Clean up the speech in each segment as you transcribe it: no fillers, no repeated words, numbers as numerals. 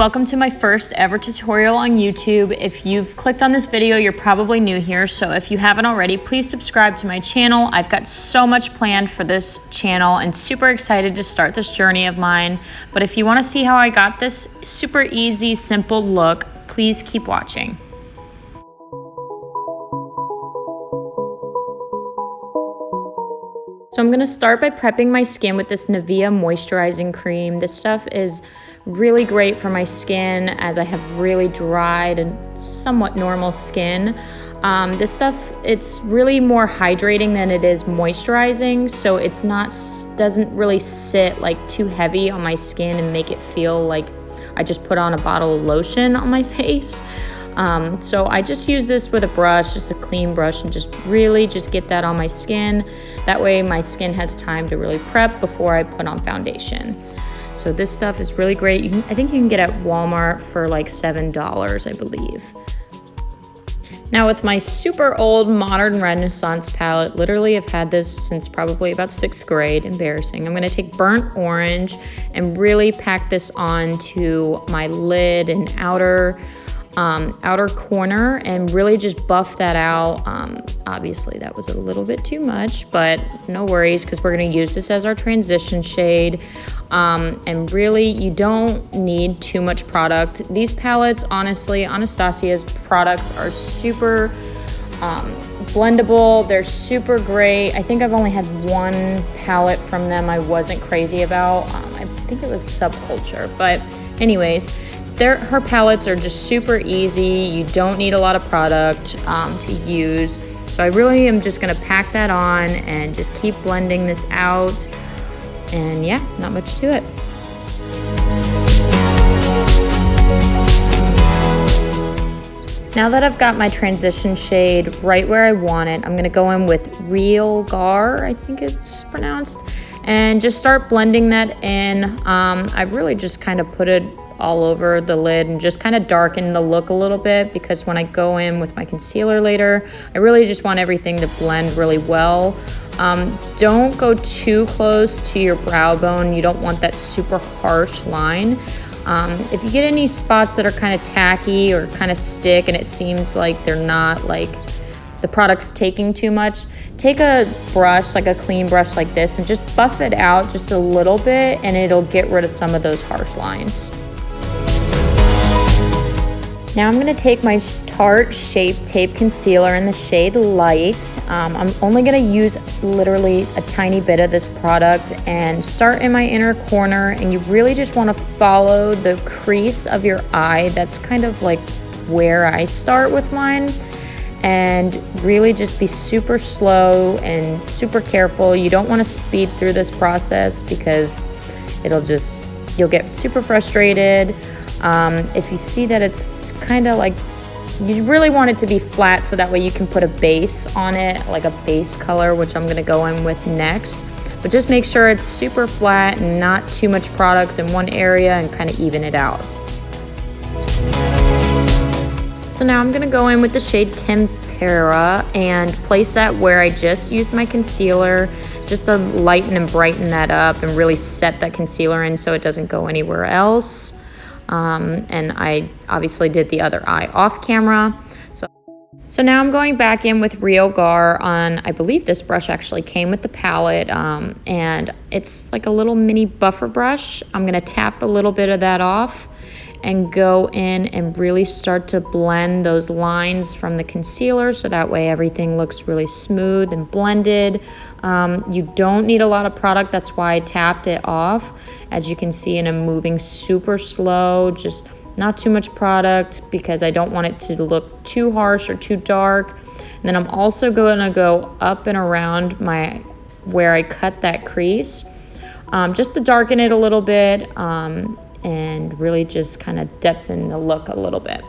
Welcome to my first ever tutorial on YouTube. If you've clicked on this video, you're probably new here, so if you haven't already, please subscribe to my channel. I've got so much planned for this channel and super excited to start this journey of mine. But if you want to see how I got this super easy, simple look, please keep watching. So I'm going to start by prepping my skin with this Nivea moisturizing cream. This stuff is really great for my skin as I have really dried and somewhat normal skin. This stuff, it's really more hydrating than it is moisturizing, so it's doesn't really sit like too heavy on my skin and make it feel like I just put on a bottle of lotion on my face. So I just use this with a brush, just a clean brush, and just really get that on my skin. That way my skin has time to really prep before I put on foundation. So this stuff is really great. I think you can get at Walmart for like $7, I believe. Now with my super old Modern Renaissance palette, literally I've had this since probably about 6th grade, embarrassing. I'm gonna take burnt orange and really pack this onto my lid and outer corner and really just buff that out. Obviously that was a little bit too much, but no worries because we're going to use this as our transition shade. And really you don't need too much product. These palettes, honestly, Anastasia's products are super blendable. They're super great. I think I've only had one palette from them I wasn't crazy about. I think it was Subculture, but anyways, her palettes are just super easy. You don't need a lot of product to use. So I really am just gonna pack that on and just keep blending this out. And yeah, not much to it. Now that I've got my transition shade right where I want it, I'm gonna go in with realgar, I think it's pronounced, and just start blending that in. I really just kind of put it all over the lid and just kind of darken the look a little bit, because when I go in with my concealer later, I really just want everything to blend really well. Don't go too close to your brow bone. You don't want that super harsh line. If you get any spots that are kind of tacky or kind of stick and it seems like they're not, like the product's taking too much, take a brush, like a clean brush like this, and just buff it out just a little bit and it'll get rid of some of those harsh lines. Now I'm going to take my Tarte Shapetape Concealer in the shade Light. I'm only going to use literally a tiny bit of this product and start in my inner corner, and you really just want to follow the crease of your eye. That's kind of like where I start with mine, and really just be super slow and super careful. You don't want to speed through this process because you'll get super frustrated. If you see that it's kind of like, you really want it to be flat so that way you can put a base on it, like a base color, which I'm going to go in with next. But just make sure it's super flat and not too much products in one area, and kind of even it out. So now I'm going to go in with the shade Tempera and place that where I just used my concealer, just to lighten and brighten that up and really set that concealer in so it doesn't go anywhere else. And I obviously did the other eye off camera. So now I'm going back in with realgar on, I believe this brush actually came with the palette, and it's like a little mini buffer brush. I'm gonna tap a little bit of that off and go in and really start to blend those lines from the concealer so that way everything looks really smooth and blended. You don't need a lot of product, that's why I tapped it off. As you can see, and I'm moving super slow, just not too much product because I don't want it to look too harsh or too dark. And then I'm also gonna go up and around where I cut that crease, just to darken it a little bit, and really just kind of depthen the look a little bit.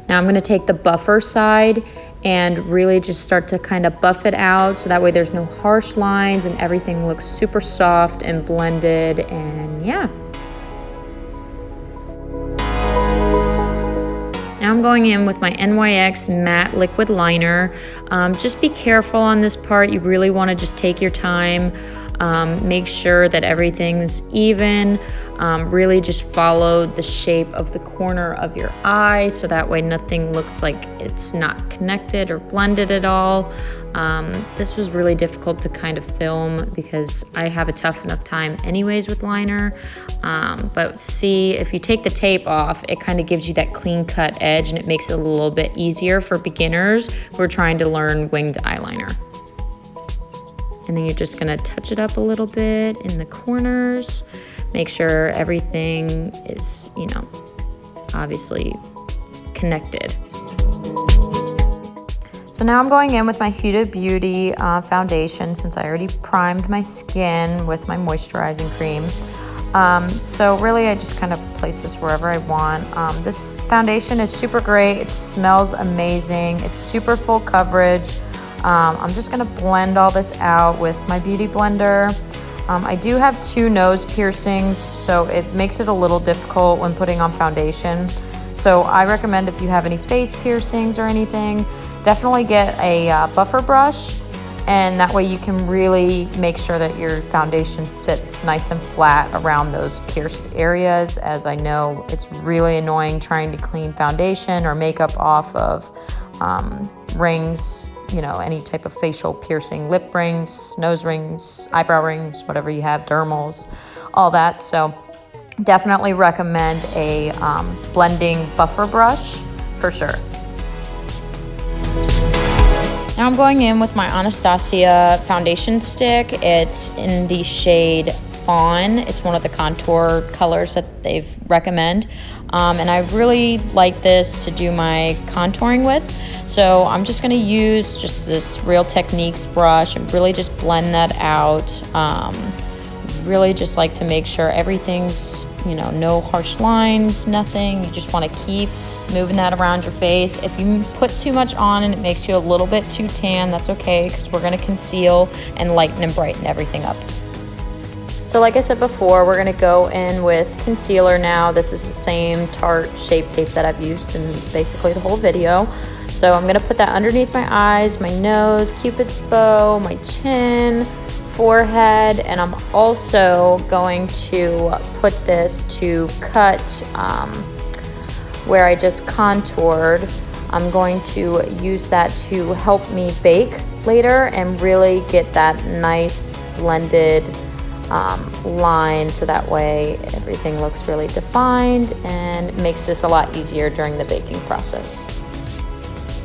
Now I'm going to take the buffer side and really just start to kind of buff it out so that way there's no harsh lines and everything looks super soft and blended, and yeah. Now I'm going in with my NYX matte liquid liner. Just be careful on this part. You really want to just take your time. Make sure that everything's even. Really just follow the shape of the corner of your eye so that way nothing looks like it's not connected or blended at all. This was really difficult to kind of film because I have a tough enough time anyways with liner. But see, if you take the tape off, it kind of gives you that clean cut edge and it makes it a little bit easier for beginners who are trying to learn winged eyeliner. And then you're just gonna touch it up a little bit in the corners. Make sure everything is, you know, obviously connected. So now I'm going in with my Huda Beauty foundation since I already primed my skin with my moisturizing cream. So really I just kind of place this wherever I want. This foundation is super great. It smells amazing. It's super full coverage. I'm just gonna blend all this out with my beauty blender. I do have 2 nose piercings, so it makes it a little difficult when putting on foundation. So I recommend if you have any face piercings or anything, definitely get a buffer brush, and that way you can really make sure that your foundation sits nice and flat around those pierced areas, as I know it's really annoying trying to clean foundation or makeup off of rings, you know, any type of facial piercing, lip rings, nose rings, eyebrow rings, whatever you have, dermals, all that. So definitely recommend a blending buffer brush for sure. Now I'm going in with my Anastasia foundation stick. It's in the shade Fawn. It's one of the contour colors that they've recommend. And I really like this to do my contouring with. So I'm just gonna use just this Real Techniques brush and really just blend that out. Really just like to make sure everything's, you know, no harsh lines, nothing. You just wanna keep moving that around your face. If you put too much on and it makes you a little bit too tan, that's okay, because we're gonna conceal and lighten and brighten everything up. So like I said before, we're gonna go in with concealer now. This is the same Tarte Shape Tape that I've used in basically the whole video. So I'm gonna put that underneath my eyes, my nose, Cupid's bow, my chin, forehead, and I'm also going to put this to cut where I just contoured. I'm going to use that to help me bake later and really get that nice blended line, so that way everything looks really defined and makes this a lot easier during the baking process.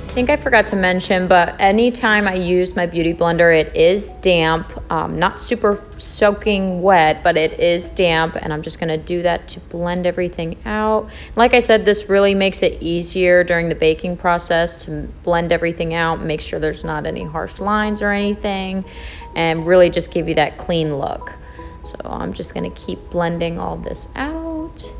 I think I forgot to mention, but anytime I use my beauty blender, it is damp, not super soaking wet, but it is damp, and I'm just gonna do that to blend everything out. Like I said, this really makes it easier during the baking process to blend everything out, make sure there's not any harsh lines or anything, and really just give you that clean look. So I'm just gonna keep blending all this out.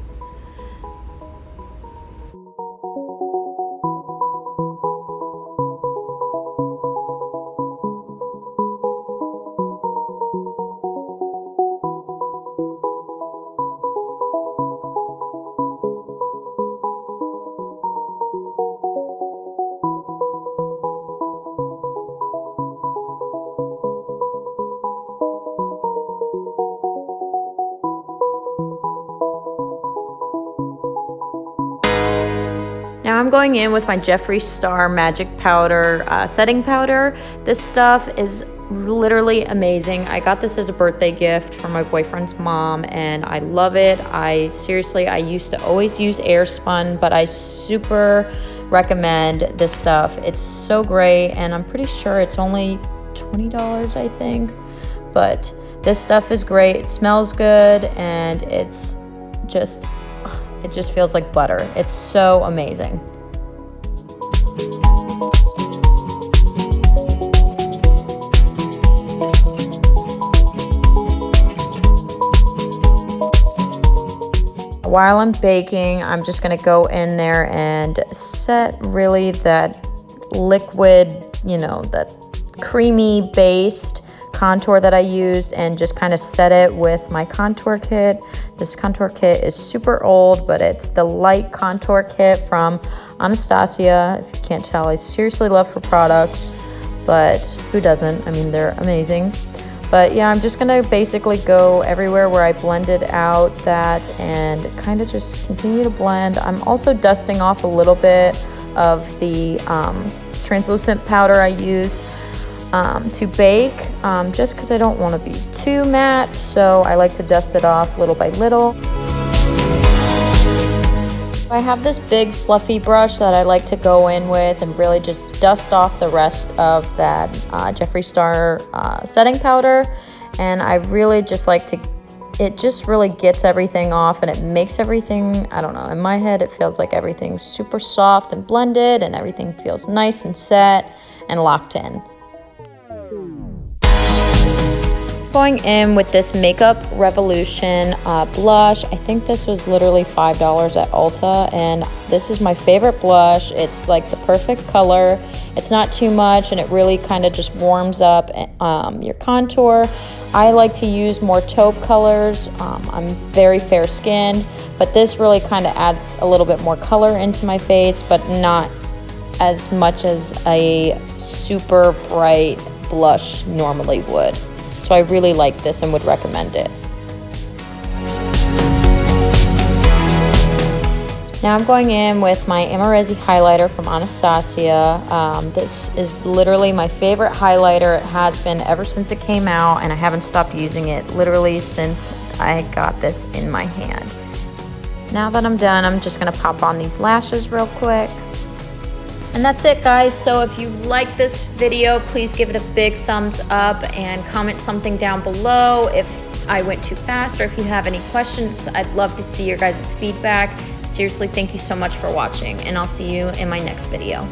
Now I'm going in with my Jeffree Star Magic Powder setting powder. This stuff is literally amazing. I got this as a birthday gift from my boyfriend's mom and I love it. I used to always use Airspun, but I super recommend this stuff. It's so great, and I'm pretty sure it's only $20, I think. But this stuff is great. It smells good, and it just feels like butter. It's so amazing. While I'm baking, I'm just gonna go in there and set really that liquid, you know, that creamy based contour that I used, and just kind of set it with my contour kit. This contour kit is super old, but it's the light contour kit from Anastasia. If you can't tell, I seriously love her products, but who doesn't? I mean, they're amazing. But yeah, I'm just gonna basically go everywhere where I blended out that and kind of just continue to blend. I'm also dusting off a little bit of the translucent powder I used to bake, just because I don't want to be too matte, so I like to dust it off little by little. I have this big fluffy brush that I like to go in with and really just dust off the rest of that Jeffree Star setting powder, and I really just like to, it just really gets everything off and it makes everything, I don't know, in my head it feels like everything's super soft and blended and everything feels nice and set and locked in. Going in with this Makeup Revolution blush. I think this was literally $5 at Ulta, and this is my favorite blush. It's like the perfect color. It's not too much, and it really kind of just warms up your contour. I like to use more taupe colors. I'm very fair skinned, but this really kind of adds a little bit more color into my face, but not as much as a super bright blush normally would. So I really like this and would recommend it. Now I'm going in with my Amarezzi highlighter from Anastasia. This is literally my favorite highlighter. It has been ever since it came out, and I haven't stopped using it literally since I got this in my hand. Now that I'm done, I'm just gonna pop on these lashes real quick. And that's it, guys. So if you like this video, please give it a big thumbs up and comment something down below if I went too fast or if you have any questions. I'd love to see your guys' feedback. Seriously, thank you so much for watching, and I'll see you in my next video.